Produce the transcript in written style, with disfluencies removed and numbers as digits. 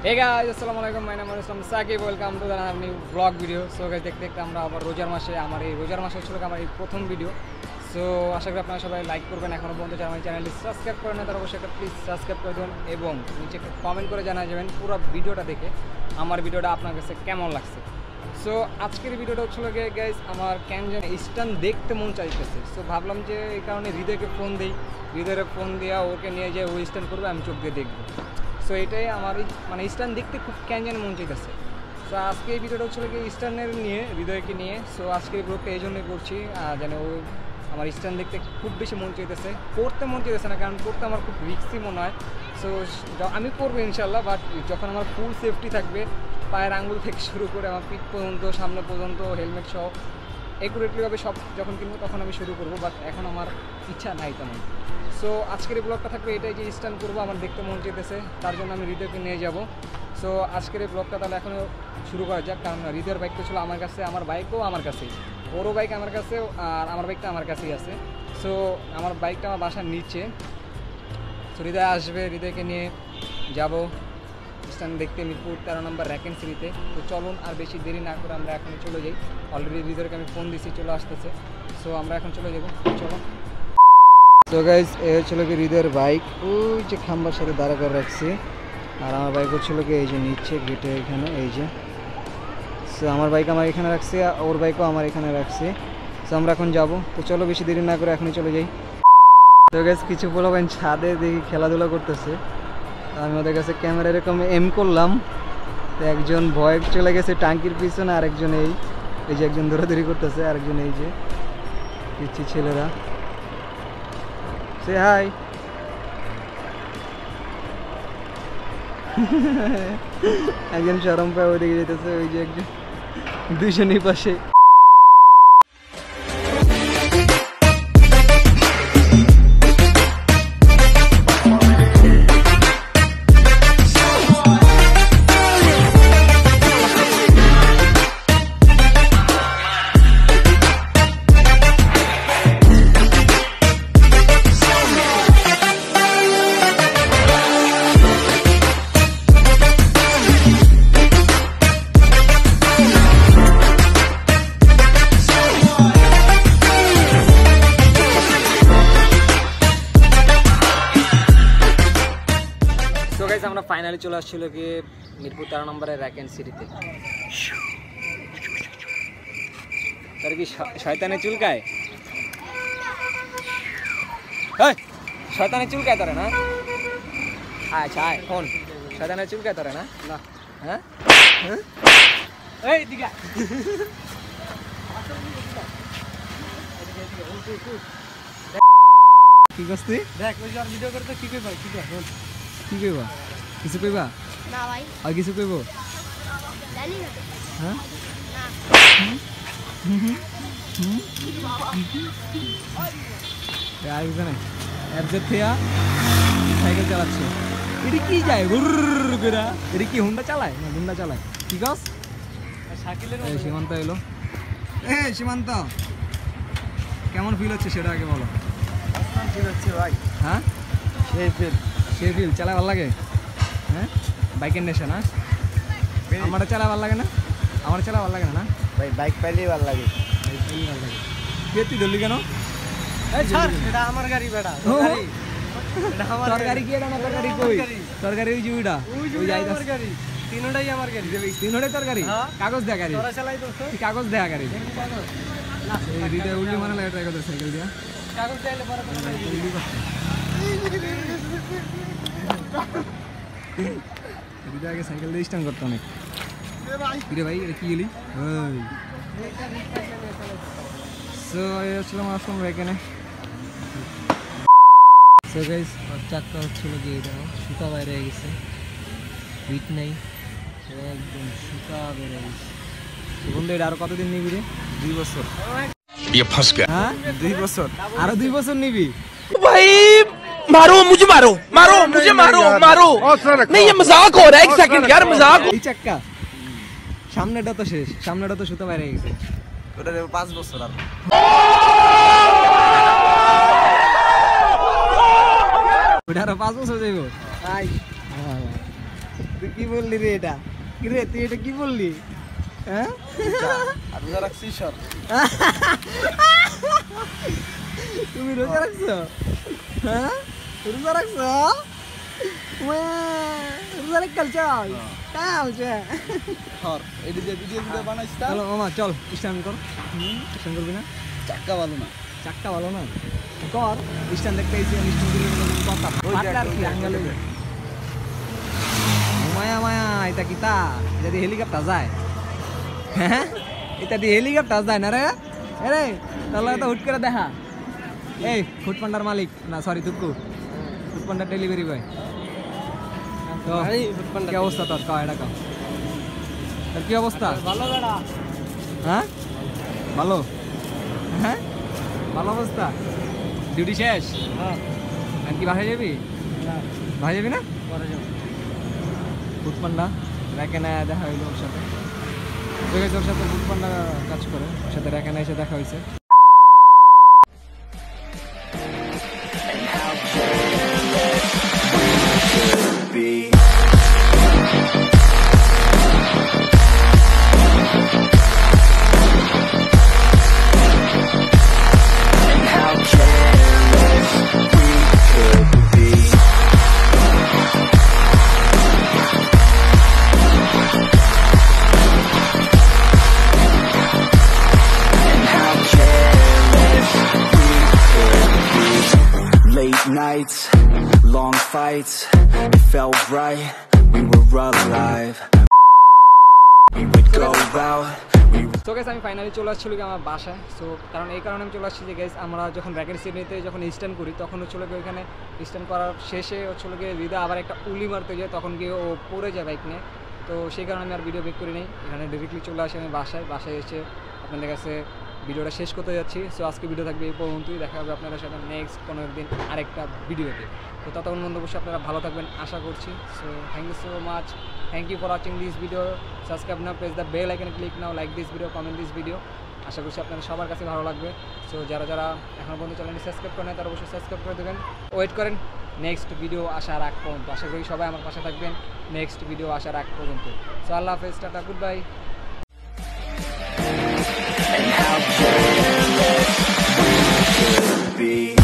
Hey guys, Assalamualaikum. My name is Sakib. Welcome to the new vlog video. So guys, দেখতে আমরা আবার রোজার মাসে আমার এই ছিল আমার এই প্রথম ভিডিও। সো আশা করি আপনারা সবাই লাইক করবেন, এখনো পর্যন্ত যারা আমার চ্যানেলটি সাবস্ক্রাইব করেন না তারা অবশ্যই একটা প্লিজ সাবস্ক্রাইব করে দিন এবং নিচে একটা কমেন্ট করে জানিয়ে যাবেন পুরো ভিডিওটা দেখে আমার ভিডিওটা আপনার কাছে কেমন লাগছে। সো আজকের ভিডিওটা হচ্ছিল গাইজ আমার ক্যানজন স্টান দেখতে মন চাইতেছে। সো ভাবলাম যে এই কারণে হৃদয়কে ফোন দিই, হৃদয়ের ফোন দেওয়া ওকে নিয়ে যায়, ও স্টান করবে, আমি চোখ দিয়ে দেখবো। সো এটাই আমার মানে স্টান দেখতে খুব ক্যানজন মন চাইতেছে। সো আজকে এই ভিডিওটা হচ্ছিল কি স্টানের নিয়ে, হৃদয়কে নিয়ে। সো আজকে এই ব্লগটা এই জন্যই করছি যেন ও আমার স্টান দেখতে খুব বেশি মন চাইতেছে, করতে মন চাইতেছে না, কারণ করতে আমার খুব রিস্কি মনে হয়। সো আমি করবো ইনশাল্লাহ, বাট যখন আমার ফুল সেফটি থাকবে, পায়ের আঙুল থেকে শুরু করে আমার পিঠ পর্যন্ত, সামনে পর্যন্ত, হেলমেট সহ অ্যাকুরেটলিভাবে সব যখন কিনবো তখন আমি শুরু করবো, বাট এখন আমার ইচ্ছা নাই তেমন। সো আজকের এই ব্লগটা থাকবে এটাই যে স্টান করবো, আমার দেখতে মন চাইতেছে, তার জন্য আমি হৃদয়কে নিয়ে যাব। সো আজকের এই ব্লগটা তাহলে এখনও শুরু করা যাক, কারণ হৃদয়ের বাইকটা ছিল আমার কাছে, আমার বাইকও আমার কাছেই, ওরও বাইক আমার কাছে, আর আমার বাইকটা আমার কাছেই আছে। সো আমার বাইকটা আমার বাসার নিচে। সো হৃদয় আসবে, হৃদয়কে নিয়ে যাব স্টান দেখতে মিরপুর 13 নম্বর ভ্যাকেন্সিতে। তো চলুন আর বেশি দেরি না করে আমরা এখন চলে যাই। অলরেডি হৃদয়কে আমি ফোন দিছি, চলে আসতেছে। সো আমরা এখন চলে যাব, চলো। তো গাইজ এ হচ্ছিল কি হৃদয়ের বাইক, ওই যে খাম্বার সাথে দাঁড়া করে রাখছি, আর আমার বাইক হচ্ছিল কি এই যে নিচ্ছে গেটে এখানে, এই যে। সো আমার বাইক আমার এখানে রাখছি, ওর বাইকও আমার এখানে রাখছি। সো আমরা এখন যাব, তো চলো বেশি দেরি না করে এখনই চলে যাই। তো গাইজ কিছু পোলাপান ছাদে দেখি খেলাধুলা করতেছে, আমি ওদের কাছে ক্যামেরা এরকম এম করলাম, তো একজন ভয় চলে গেছে টাঙ্কির পিছনে, আরেকজন এই যে একজন দৌড়াদৌড়ি করতেছে, আরেকজন এই যে পিচ্ছি ছেলেরা। সে হাই। একজন শরম পায় ওইদিকে যেতেছে, ওই যে একজন, দুইজনই পাশে। আমরা ফাইনালি চলে আসছিল কি মিরপুর 13 নম্বরের ভ্যাকেন্সিতে। তার কি শয়তানে চুলকায়, শয়তানে চুলকায় তোরে না? আচ্ছা আয় ফোন, শয়তানে চুলকায় তোরে না? না হ্যাঁ এই দিগা কি করছিস? দেখ ওই যে ভিডিও করতে কি কইবা, কি কইবা, কি কইবা? কিছু কইবা না ভাই? আর কিছু কইব জানি না। হ্যাঁ না আইজনে এফজেড থিয়া সাইকেল চালাচ্ছে, এটা কি যায় গুরর করে, এটা কি হুন্ডা চালায় না গুন্ডা চালায়? কি কস সাইকেলের? এই সীমান্ত এলো। এই সীমান্ত, কেমন ফিল হচ্ছে সেটা আগে বলো। ফিল হচ্ছে ভাই, হ্যাঁ সেই ফিল চালায় ভালো লাগে। হ্যাঁ বাইকের নেশা না? আমারটা চালা ভালো লাগে না? আমার চালা ভালো লাগে না? ভাই বাইক পাইলেই ভালো লাগে, বাইক পাইলেই ভালো লাগে। কে তুই ধরলি কেন? এটা আমার গাড়ি বেটা, তোর গাড়ি কি? এটা না তোর গাড়ি, কই তোর গাড়ি? ওই যে ওইটা, ওই যাই আমার গাড়ি, তিনটাই আমার গাড়ি, তিনটাই তোর গাড়ি। কাগজ দেয়া গাড়ি, তোরা চালাই তো, কাগজ দেয়া গাড়ি। এই দিতে উল্টি মানে লাগে ট্রাই করতে সাইকেল দিয়া, কাগজ দেয়ালে পরে দিদা আগে সাইকেল দিয়ে স্টান করতো অনেক। রে ভাই এটা কি গেলি? সো আসলাম এখানে। সো গাইস চাক্কা হচ্ছিল কি এটা সুতা বাইরে গেছে, বিট নেই, একদম সুতা বেড়ে গেছে। বন্ধু এটা আরো কতদিন নিবি রে? 2 বছর। হ্যাঁ 2 বছর, আরো 2 বছর নিবি ভাই? मारो मुझे, मारो मारो मुझे, मारो मारो नहीं, ये मजाक हो रहा है, 1 सेकंड यार, मजाक। এই চাক্কা সামনেটা তো শেষ, সামনেটা তো সুতা বাইরে গেছে, ওটা 5 বছর আর। ওটা আরো 5 বছর যাইব। তুই কি বললি রে এটা কি রে তুই এটা কি বললি হ্যাঁ রোজা রাখছি সর তুমি রোজা রাখছো হ্যাঁ রোজা রাখছো রোজা রাখ কাল চল সর এডি যে ভিডিও বানাইছ তা চলো মামা চল স্ট্যান্ড কর স্ট্যান্ড করবি না চাক্কা ভালো না কর স্ট্যান্ড দেখতে এসে স্ট্যান্ড করবি কথা পাতলা আর কি আঙ্গালে মায়া এটা কি তা যদি হেলিকপ্টার যায় হ্যাঁ এটা দিয়ে হেলিকপ্টার যায় না রে আরে তাহলে তো হুট করে দেখা এই ফুড পান্ডার মালিক না সরি তুকু ফুড পান্ডার ডেলিভারি বয় তো কি অবস্থা তোর কা এটা কা তোর কি অবস্থা ভালো দাদা হ্যাঁ ভালো হ্যাঁ ভালো অবস্থা ডিউটি শেষ হ্যাঁ আর কি বাসায় যাবি বাসায় যাবি না ফুড পান্ডা রেখে না দেখা হইলো ওর সাথে ওর সাথে ফুড পান্ডা কাজ করে ওর সাথে রেখে না এসে দেখা হয়েছে Nights, long fights, it felt right, we were alive. We would go out. তো গাইস আমি ফাইনালি চলে আসছিল আমার বাসায় সো কারণ এই কারণে আমি চলে আসছি যে গাইস আমরা যখন র্যাকেট সিডনিতে যখন স্ট্যান্ড করি তখন হচ্ছিল গিয়ে ওইখানে স্ট্যান্ড করার শেষে হচ্ছিল গিয়ে রিদা আবার একটা উলি মারতে যায় তখন গিয়ে ও পড়ে যায় বাইক নিয়ে তো সেই কারণে আমি আর ভিডিও বেক করি নাই এখানে ডিরেক্টলি চলে আসি আমি বাসায় এসে আপনাদের কাছে ভিডিওটা শেষ করতে যাচ্ছি সো আজকে ভিডিও থাকবে এই পর্যন্তই দেখা হবে আপনাদের সাথে নেক্সট কোনো একদিন আরেকটা ভিডিওতে তো ততক্ষণ পর্যন্ত অবশ্যই আপনারা ভালো থাকবেন আশা করছি so thank you so much thank you for watching this video subscribe now press the bell icon click now like this video comment this video আশা করছি আপনাদের সবার কাছে ভালো লাগবে সো যারা এখনও পর্যন্ত চ্যানেলটি সাবস্ক্রাইব করেন তারা অবশ্যই সাবস্ক্রাইব করে দেবেন ওয়েট করেন নেক্সট ভিডিও আসার আগ পর্যন্ত আশা করি সবাই আমার পাশে থাকবেন নেক্সট ভিডিও আসার আগ পর্যন্ত সো আল্লাহ হাফেজ টাটা গুড বাই Be